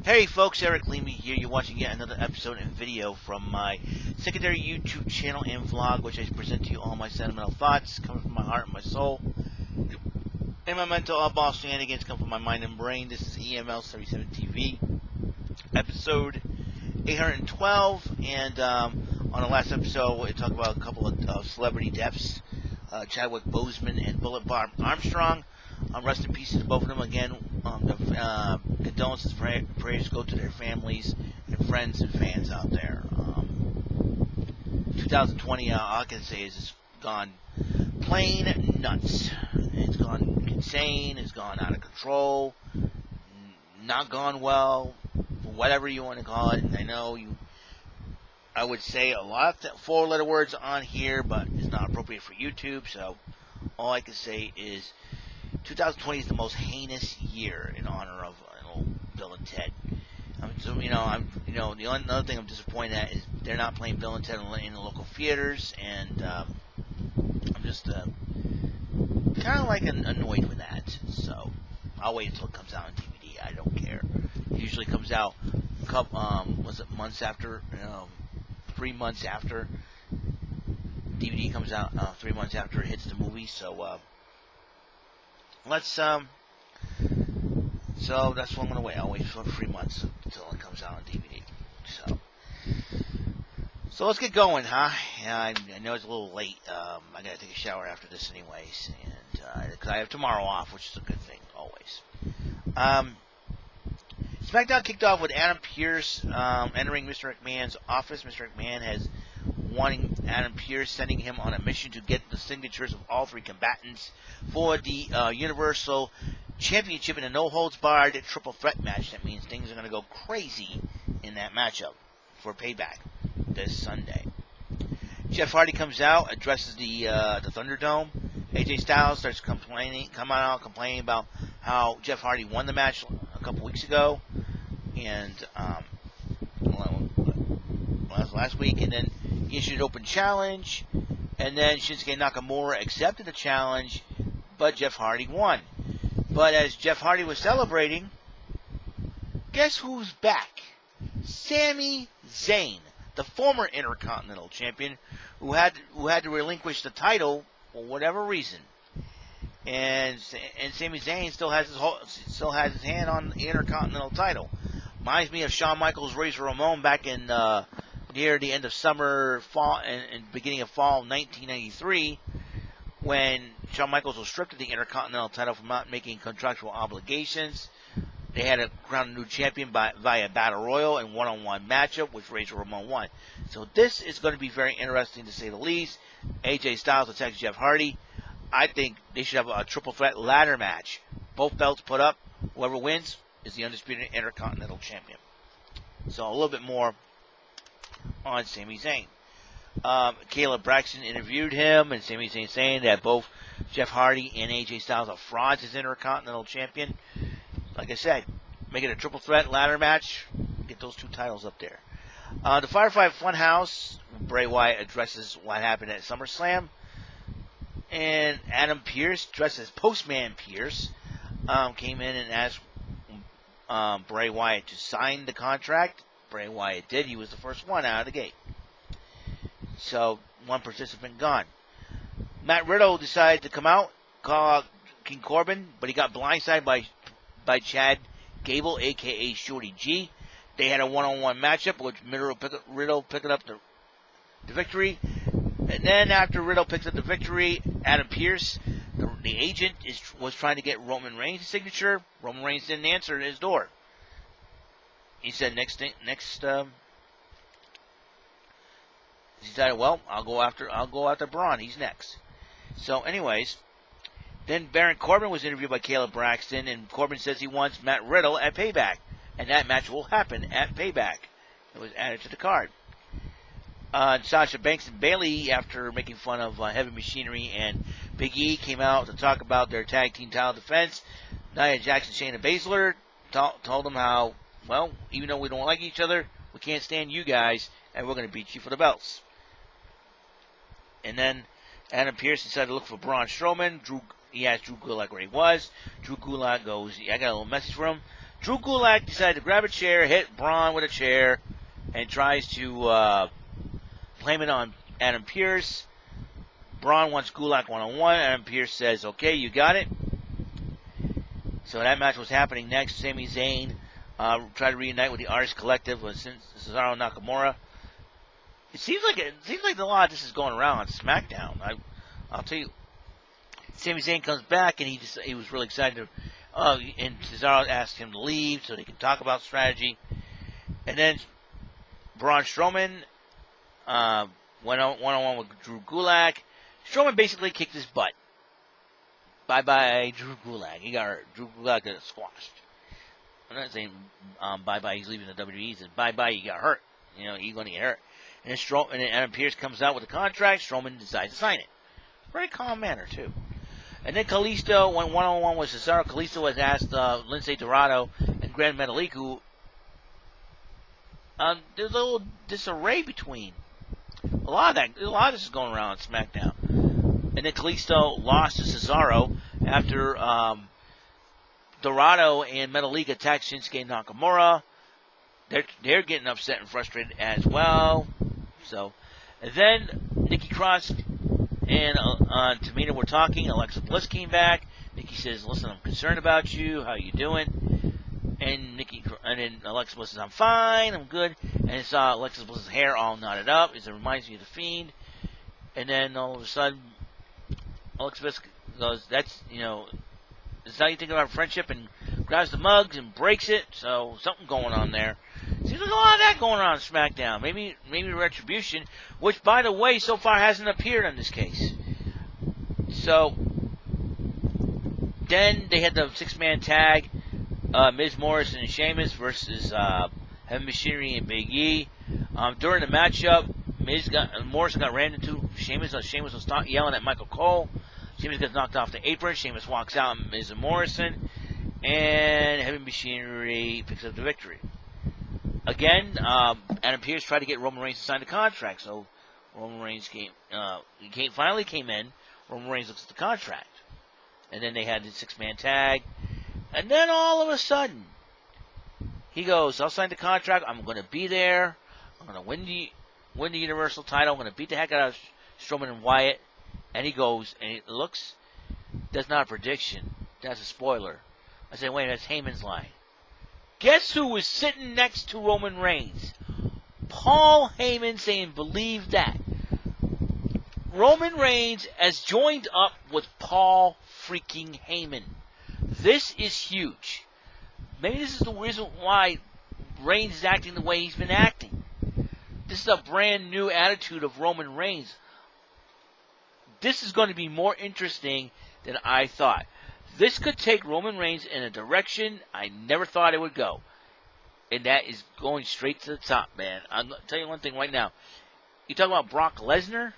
Hey folks, Eric Leamy here. You're watching yet another episode and video from my secondary YouTube channel and vlog, which I present to you all my sentimental thoughts coming from my heart and my soul. And my mental oddball shenanigans come from my mind and brain. This is EML77 TV, episode 812. And on the last episode, we talked about a couple of celebrity deaths, Chadwick Boseman and Bullet Bob Armstrong. Rest in peace to both of them again. Condolences, prayers go to their families and friends and fans out there. 2020, all I can say is it's gone plain nuts. It's gone insane. It's gone out of control. Not gone well. Whatever you want to call it. I know I would say a lot of four-letter words on here, but it's not appropriate for YouTube. So all I can say is 2020 is the most heinous year in honor of Bill and Ted. The other thing I'm disappointed at is they're not playing Bill and Ted in the local theaters, and I'm just kind of like annoyed with that. So I'll wait until it comes out on DVD. I don't care. It usually comes out months after, 3 months after DVD comes out, 3 months after it hits the movie. So so that's what I'm going to wait. I'll wait for 3 months until it comes out on DVD. So let's get going, huh? Yeah, I know it's a little late. I got to take a shower after this anyways. And because I have tomorrow off, which is a good thing, always. SmackDown kicked off with Adam Pearce entering Mr. McMahon's office. Mr. McMahon has wanting Adam Pearce, sending him on a mission to get the signatures of all three combatants for the Universal Championship in a no-holds-barred triple threat match. That means things are going to go crazy in that matchup for Payback this Sunday. Jeff Hardy comes out, addresses the Thunderdome. AJ Styles starts complaining about how Jeff Hardy won the match a couple weeks ago, and last week, and then he issued an open challenge, and then Shinsuke Nakamura accepted the challenge, but Jeff Hardy won. But as Jeff Hardy was celebrating, guess who's back? Sami Zayn, the former Intercontinental Champion, who had to relinquish the title for whatever reason. And Sami Zayn still has his hand on the Intercontinental title. Reminds me of Shawn Michaels' Razor Ramon back in near the end of summer, fall, and beginning of fall 1993, when Shawn Michaels was stripped of the Intercontinental title for not making contractual obligations. They had to crown a new champion via Battle Royal and one-on-one matchup, which Razor Ramon won. So this is going to be very interesting, to say the least. AJ Styles attacks Jeff Hardy. I think they should have a triple threat ladder match. Both belts put up. Whoever wins is the undisputed Intercontinental Champion. So a little bit more on Sami Zayn. Caleb Braxton interviewed him, and Sami Zayn saying that both Jeff Hardy and AJ Styles are frauds as Intercontinental Champion. Like I said, make it a triple threat ladder match. Get those two titles up there. The Firefly Funhouse, Bray Wyatt addresses what happened at SummerSlam. And Adam Pearce, dressed as Postman Pearce, came in and asked Bray Wyatt to sign the contract. Bray Wyatt did. He was the first one out of the gate. So, one participant gone. Matt Riddle decided to come out, call out King Corbin, but he got blindsided by Chad Gable, a.k.a. Shorty G. They had a one-on-one matchup, which Riddle picked up the victory. And then after Riddle picked up the victory, Adam Pearce, the agent, was trying to get Roman Reigns' signature. Roman Reigns didn't answer at his door. He said he decided, well, I'll go after Braun. He's next. So, anyways, then Baron Corbin was interviewed by Caleb Braxton, and Corbin says he wants Matt Riddle at Payback, and that match will happen at Payback. It was added to the card. Sasha Banks and Bayley, after making fun of Heavy Machinery and Big E, came out to talk about their tag team title defense. Nia Jackson, Shayna Baszler told them how, well, even though we don't like each other, we can't stand you guys, and we're going to beat you for the belts. And then Adam Pearce decided to look for Braun Strowman. He asked Drew Gulak where he was. Drew Gulak goes, I got a little message for him. Drew Gulak decided to grab a chair, hit Braun with a chair, and tries to blame it on Adam Pearce. Braun wants Gulak one-on-one. Adam Pearce says, okay, you got it. So that match was happening next. Sami Zayn tried to reunite with the Artist Collective with Cesaro Nakamura. It seems like a lot of this is going around on SmackDown. I'll tell you. Sami Zayn comes back and he was really excited to. And Cesaro asked him to leave so they can talk about strategy. And then Braun Strowman went one-on-one with Drew Gulak. Strowman basically kicked his butt. Bye-bye, Drew Gulak. He got hurt. Drew Gulak got squashed. I'm not saying bye-bye, he's leaving the WWE. He said, bye-bye, you got hurt. You're going to get hurt. And then Adam Pearce comes out with the contract. Strowman decides to sign it. Very calm manner, too. And then Kalisto went one-on-one with Cesaro. Kalisto has asked Lince Dorado and Grand Metalik, who there's a little disarray between. A lot of this is going around on SmackDown. And then Kalisto lost to Cesaro after Dorado and Metalik attacked Shinsuke Nakamura. They're getting upset and frustrated as well. So, and then Nikki Cross and Tamina were talking. Alexa Bliss came back. Nikki says, "Listen, I'm concerned about you. How you doing?" And then Alexa Bliss says, "I'm fine. I'm good." And it's Alexa Bliss's hair all knotted up. It reminds me of the Fiend. And then all of a sudden, Alexa Bliss goes, "That's it's how you think about friendship," and grabs the mugs and breaks it. So something going on there. Seems like a lot of that going on SmackDown. Maybe Retribution, which, by the way, so far hasn't appeared on this case. So then they had the six-man tag, Miz, Morrison, and Sheamus versus Heavy Machinery and Big E. During the matchup, Morrison got ran into Sheamus. Sheamus was yelling at Michael Cole. Sheamus gets knocked off the apron. Sheamus walks out, Miz and Morrison, and Heavy Machinery picks up the victory. Again, Adam Pearce tried to get Roman Reigns to sign the contract, so Roman Reigns finally came in. Roman Reigns looks at the contract, and then they had the six-man tag, and then all of a sudden, he goes, "I'll sign the contract. I'm going to be there. I'm going to win the Universal title. I'm going to beat the heck out of Strowman and Wyatt." And he goes, and it looks, that's not a prediction. That's a spoiler. I said, wait, that's Heyman's line. Guess who was sitting next to Roman Reigns? Paul Heyman saying, believe that. Roman Reigns has joined up with Paul freaking Heyman. This is huge. Maybe this is the reason why Reigns is acting the way he's been acting. This is a brand new attitude of Roman Reigns. This is going to be more interesting than I thought. This could take Roman Reigns in a direction I never thought it would go. And that is going straight to the top, man. I'm going to tell you one thing right now. You talk about Brock Lesnar?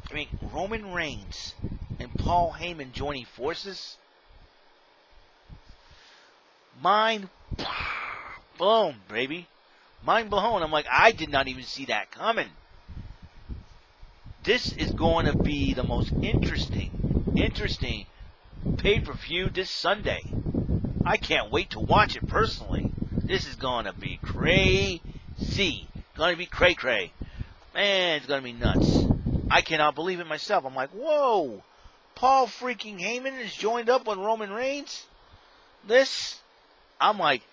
I mean, Roman Reigns and Paul Heyman joining forces? Mind blown, baby. Mind blown. I'm like, I did not even see that coming. This is going to be the most interesting pay-per-view this Sunday. I can't wait to watch it personally. This is going to be crazy. Going to be cray-cray. Man, it's going to be nuts. I cannot believe it myself. I'm like, whoa. Paul freaking Heyman is joined up with Roman Reigns? I'm like,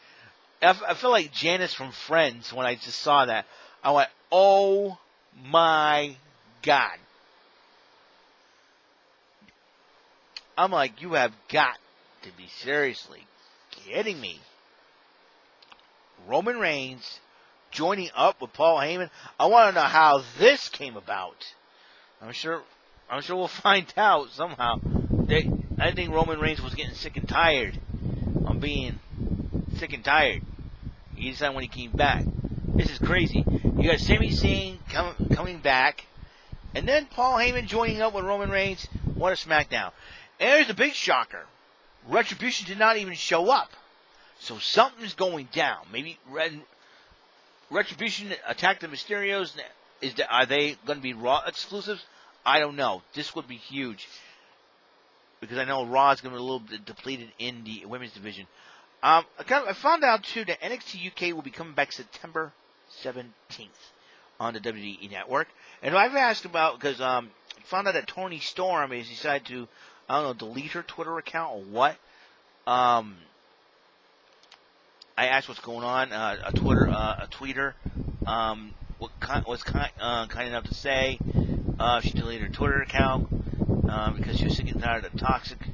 I feel like Janice from Friends when I just saw that. I went, oh my God. I'm like, you have got to be seriously kidding me. Roman Reigns joining up with Paul Heyman. I want to know how this came about. I'm sure we'll find out somehow. I think Roman Reigns was getting sick and tired. I'm being sick and tired. He decided when he came back. This is crazy. You got Sami Zayn coming back. And then Paul Heyman joining up with Roman Reigns. What a SmackDown. And there's a big shocker. Retribution did not even show up. So something's going down. Maybe Retribution attacked the Mysterios. Are they going to be Raw exclusives? I don't know. This would be huge. Because I know Raw is going to be a little bit depleted in the women's division. I found out too that NXT UK will be coming back September 17th on the WWE Network. And I've asked about, because I found out that Toni Storm has decided to, I don't know, delete her Twitter account or what. I asked what's going on. A tweeter was kind enough to say she deleted her Twitter account because she was sick and tired of the toxicity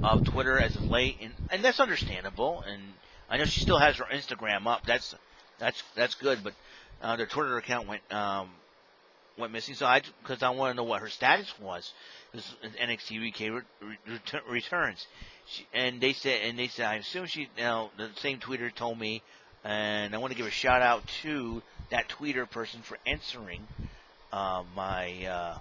of Twitter as of late, and that's understandable. And I know she still has her Instagram up. That's good, but their Twitter account went missing. So because I want to know what her status was. This NXT UK returns, and they said I assume she, the same tweeter told me, and I want to give a shout out to that tweeter person for answering my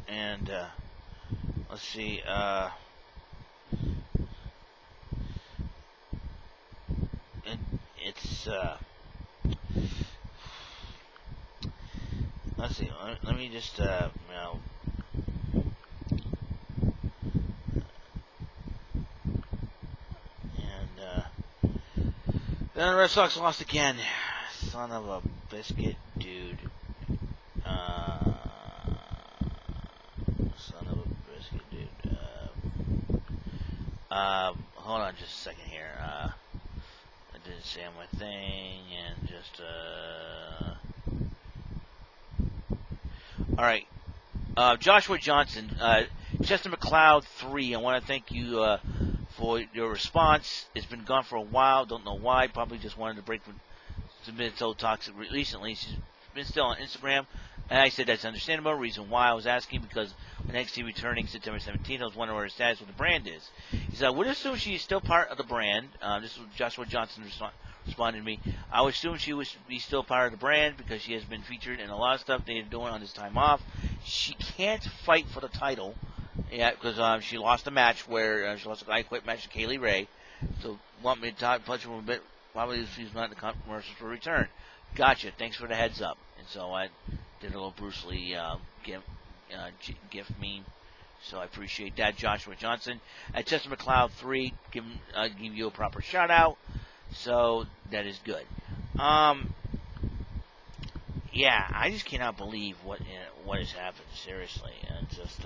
and let's see, it's let's see, let me just then the Red Sox lost again. Son of a biscuit, dude. Son of a biscuit, dude. Hold on just a second here. I didn't say my thing, and just, Alright. Joshua Johnson, Chester McLeod 3. I want to thank you, for your response. It's been gone for a while. Don't know why. Probably just wanted to break from. It's been so toxic recently. She's been still on Instagram. And I said that's understandable. Reason why I was asking, because when NXT returning September 17th, I was wondering what her status with the brand is. He said, I would assume she's still part of the brand. This was Joshua Johnson responded to me. I would assume she would be still part of the brand because she has been featured in a lot of stuff they're doing on this time off. She can't fight for the title. Yeah, because she lost a match where she lost a I Quit match to Kaylee Ray. So, want me to punch her a bit? Probably she's not in the commercials for return. Gotcha. Thanks for the heads up. And so I did a little Bruce Lee gift meme. So I appreciate that, Joshua Johnson. At Chester McLeod 3, give you a proper shout out. So that is good. Yeah, I just cannot believe what has happened. Seriously, and just.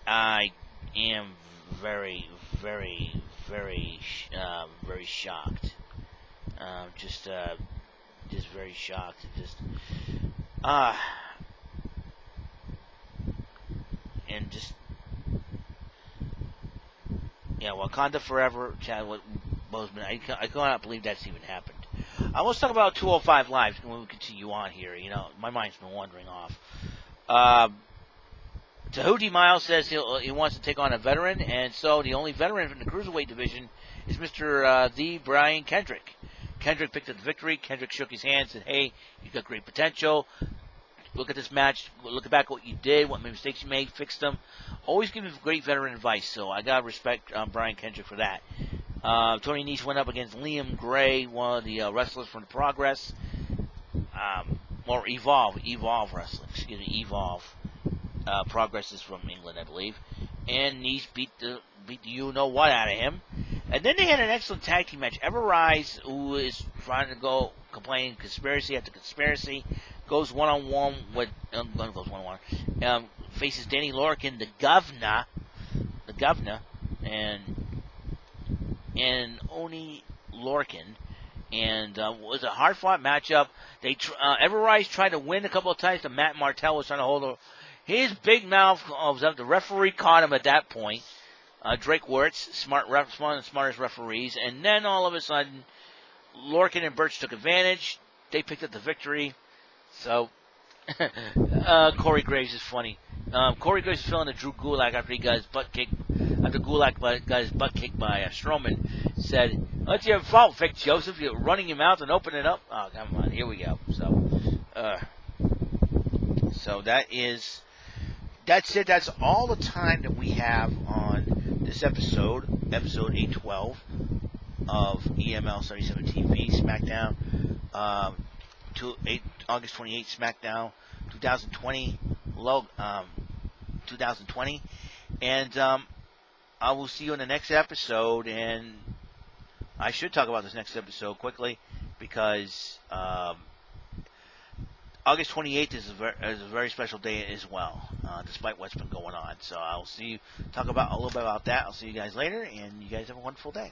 I am very, very, very, very shocked. Just very shocked. Wakanda Forever, Chadwick Boseman. I cannot believe that's even happened. Let's talk about 205 Live when we continue on here. My mind's been wandering off. Tahuti Miles says he wants to take on a veteran, and so the only veteran in the Cruiserweight division is Mr. The Brian Kendrick. Kendrick picked up the victory. Kendrick shook his hand and said, hey, you got great potential. Look at this match. Look back at what you did, what mistakes you made, fix them. Always give him great veteran advice, so I got to respect Brian Kendrick for that. Tony Nese went up against Liam Gray, one of the wrestlers from the Progress. Or Evolve Wrestling. Excuse me, Evolve. Progress is from England, I believe. And Nese beat the you-know-what out of him. And then they had an excellent tag team match. Ever-Rise, who is trying to go complaining conspiracy after conspiracy, goes one-on-one with... faces Danny Lorcan, the governor, and Oni Lorcan. And was a hard-fought matchup. Ever-Rise tried to win a couple of times, but Matt Martell was trying to hold his big mouth. The referee caught him at that point. Drake Wirtz, smartest referees. And then all of a sudden, Lorcan and Birch took advantage. They picked up the victory. So, Corey Graves is funny. Corey Graves is feeling the Drew Gulak after he got his butt kicked. After Gulak got his butt kicked by Strowman. Said, "That's your fault, Vic Joseph. You're running your mouth and opening it up." Oh, come on. Here we go. So that that's it. That's all the time that we have on this episode 812 of EML77 TV SmackDown. August 28th SmackDown 2020. 2020. And I will see you in the next episode. And I should talk about this next episode quickly because August 28th is a very special day as well, despite what's been going on. So I'll see you, talk about a little bit about that. I'll see you guys later, and you guys have a wonderful day.